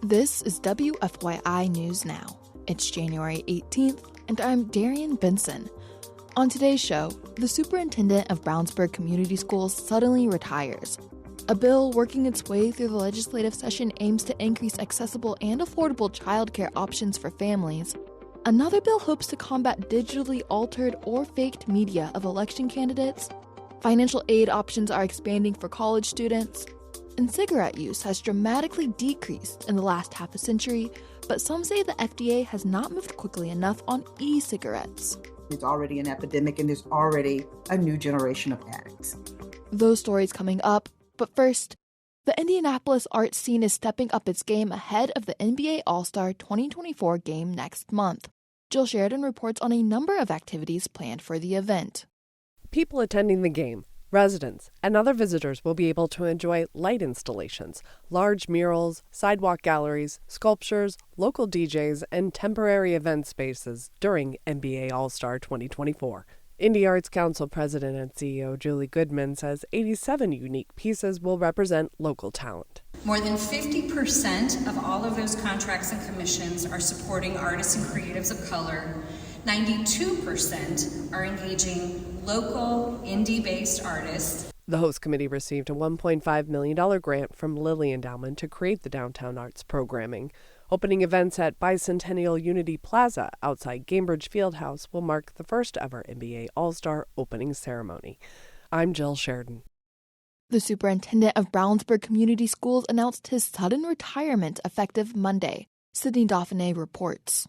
This is WFYI News Now. It's January 18th, and I'm Darian Benson. On today's show, the superintendent of Brownsburg Community Schools suddenly retires. A bill working its way through the legislative session aims to increase accessible and affordable childcare options for families. Another bill hopes to combat digitally altered or faked media of election candidates. Financial aid options are expanding for college students. And cigarette use has dramatically decreased in the last half a century, but some say the FDA has not moved quickly enough on e-cigarettes. It's already an epidemic, and there's already a new generation of addicts. Those stories coming up, but first, the Indianapolis art scene is stepping up its game ahead of the NBA All-Star 2024 game next month. Jill Sheridan reports on a number of activities planned for the event. People attending the game, residents, and other visitors will be able to enjoy light installations, large murals, sidewalk galleries, sculptures, local DJs, and temporary event spaces during NBA All-Star 2024. Indy Arts Council President and CEO Julie Goodman says 87 unique pieces will represent local talent. More than 50% of all of those contracts and commissions are supporting artists and creatives of color. 92% are engaging local, indie-based artists. The host committee received a $1.5 million grant from Lilly Endowment to create the downtown arts programming. Opening events at Bicentennial Unity Plaza outside Gainbridge Fieldhouse will mark the first ever NBA All-Star opening ceremony. I'm Jill Sheridan. The superintendent of Brownsburg Community Schools announced his sudden retirement effective Monday. Sydney Dauphiné reports.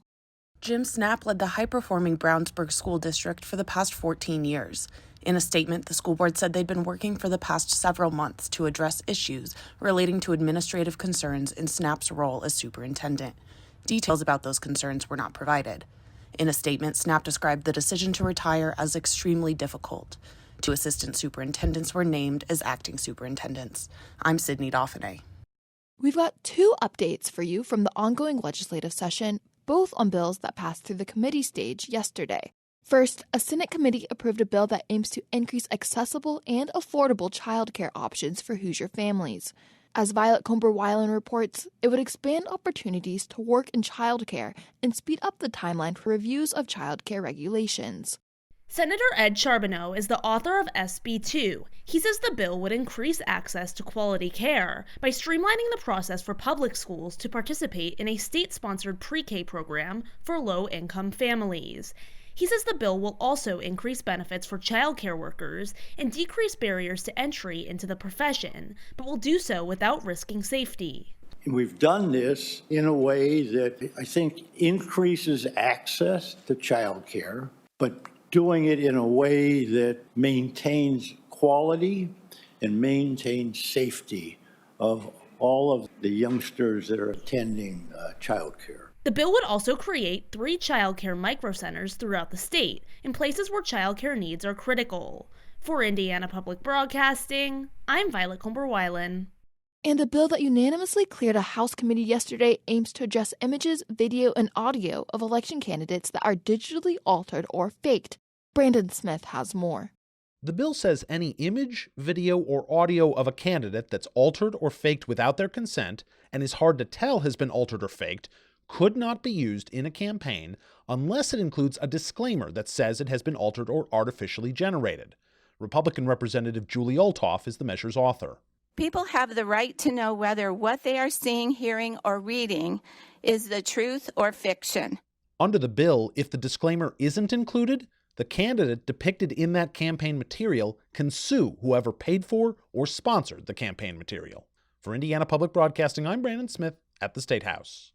Jim Snap led the high-performing Brownsburg School District for the past 14 years. In a statement, the school board said they'd been working for the past several months to address issues relating to administrative concerns in Snap's role as superintendent. Details about those concerns were not provided. In a statement, Snap described the decision to retire as extremely difficult. 2 assistant superintendents were named as acting superintendents. I'm Sydney Dauphiné. We've got 2 updates for you from the ongoing legislative session, both on bills that passed through the committee stage yesterday. First, a Senate committee approved a bill that aims to increase accessible and affordable childcare options for Hoosier families. As Violet Comber-Weiland reports, it would expand opportunities to work in childcare and speed up the timeline for reviews of childcare regulations. Senator Ed Charbonneau is the author of SB 2. He says the bill would increase access to quality care by streamlining the process for public schools to participate in a state-sponsored pre-K program for low-income families. He says the bill will also increase benefits for childcare workers and decrease barriers to entry into the profession, but will do so without risking safety. We've done this in a way that I think increases access to childcare, but doing it in a way that maintains quality and maintains safety of all of the youngsters that are attending childcare. The bill would also create 3 childcare microcenters throughout the state in places where childcare needs are critical. For Indiana Public Broadcasting, I'm Violet Comber-Weiland. And a bill that unanimously cleared a House committee yesterday aims to address images, video, and audio of election candidates that are digitally altered or faked. Brandon Smith has more. The bill says any image, video, or audio of a candidate that's altered or faked without their consent and is hard to tell has been altered or faked could not be used in a campaign unless it includes a disclaimer that says it has been altered or artificially generated. Republican Representative Julie Olthoff is the measure's author. People have the right to know whether what they are seeing, hearing, or reading is the truth or fiction. Under the bill, if the disclaimer isn't included, the candidate depicted in that campaign material can sue whoever paid for or sponsored the campaign material. For Indiana Public Broadcasting, I'm Brandon Smith at the State House.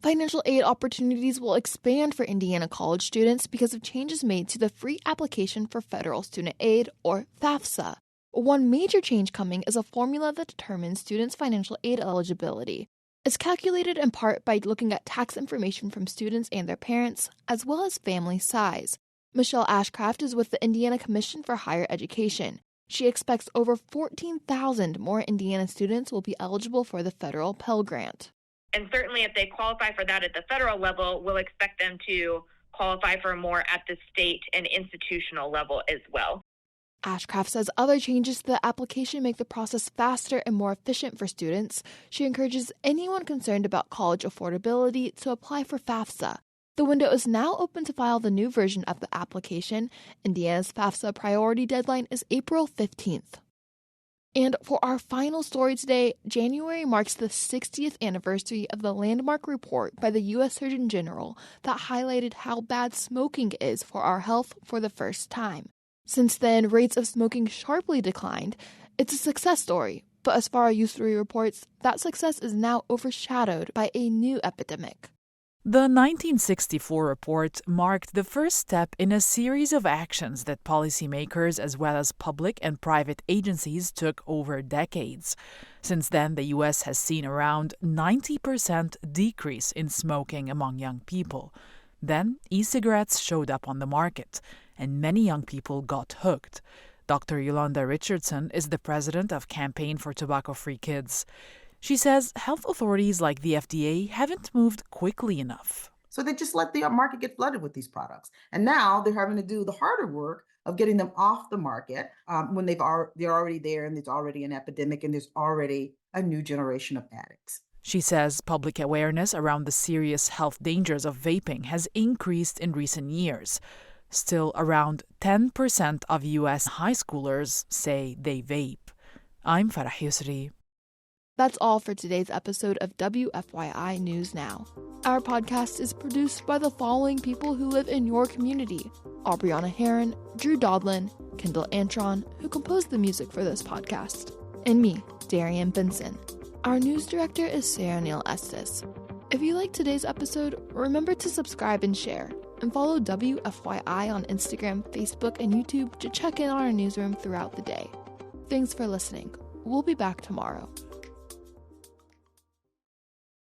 Financial aid opportunities will expand for Indiana college students because of changes made to the free application for federal student aid, or FAFSA. One major change coming is a formula that determines students' financial aid eligibility. It's calculated in part by looking at tax information from students and their parents, as well as family size. Michelle Ashcraft is with the Indiana Commission for Higher Education. She expects over 14,000 more Indiana students will be eligible for the federal Pell Grant. And certainly if they qualify for that at the federal level, we'll expect them to qualify for more at the state and institutional level as well. Ashcraft says other changes to the application make the process faster and more efficient for students. She encourages anyone concerned about college affordability to apply for FAFSA. The window is now open to file the new version of the application. Indiana's FAFSA priority deadline is April 15th. And for our final story today, January marks the 60th anniversary of the landmark report by the U.S. Surgeon General that highlighted how bad smoking is for our health for the first time. Since then, rates of smoking sharply declined. It's a success story, but as Farah Yusri reports, that success is now overshadowed by a new epidemic. The 1964 report marked the first step in a series of actions that policymakers as well as public and private agencies took over decades. Since then, the U.S. has seen around 90% decrease in smoking among young people. Then, e-cigarettes showed up on the market, and many young people got hooked. Dr. Yolanda Richardson is the president of Campaign for Tobacco-Free Kids. She says health authorities like the FDA haven't moved quickly enough. So they just let the market get flooded with these products. And now they're having to do the harder work of getting them off the market when they're already there and there's already an epidemic and there's already a new generation of addicts. She says public awareness around the serious health dangers of vaping has increased in recent years. Still, around 10% of U.S. high schoolers say they vape. I'm Farah Yusri. That's all for today's episode of WFYI News Now. Our podcast is produced by the following people who live in your community: Aubriana Heron, Drew Dodlin, Kendall Antron, who composed the music for this podcast, and me, Darian Benson. Our news director is Sarah Neal Estes. If you liked today's episode, remember to subscribe and share, and follow WFYI on Instagram, Facebook, and YouTube to check in on our newsroom throughout the day. Thanks for listening. We'll be back tomorrow.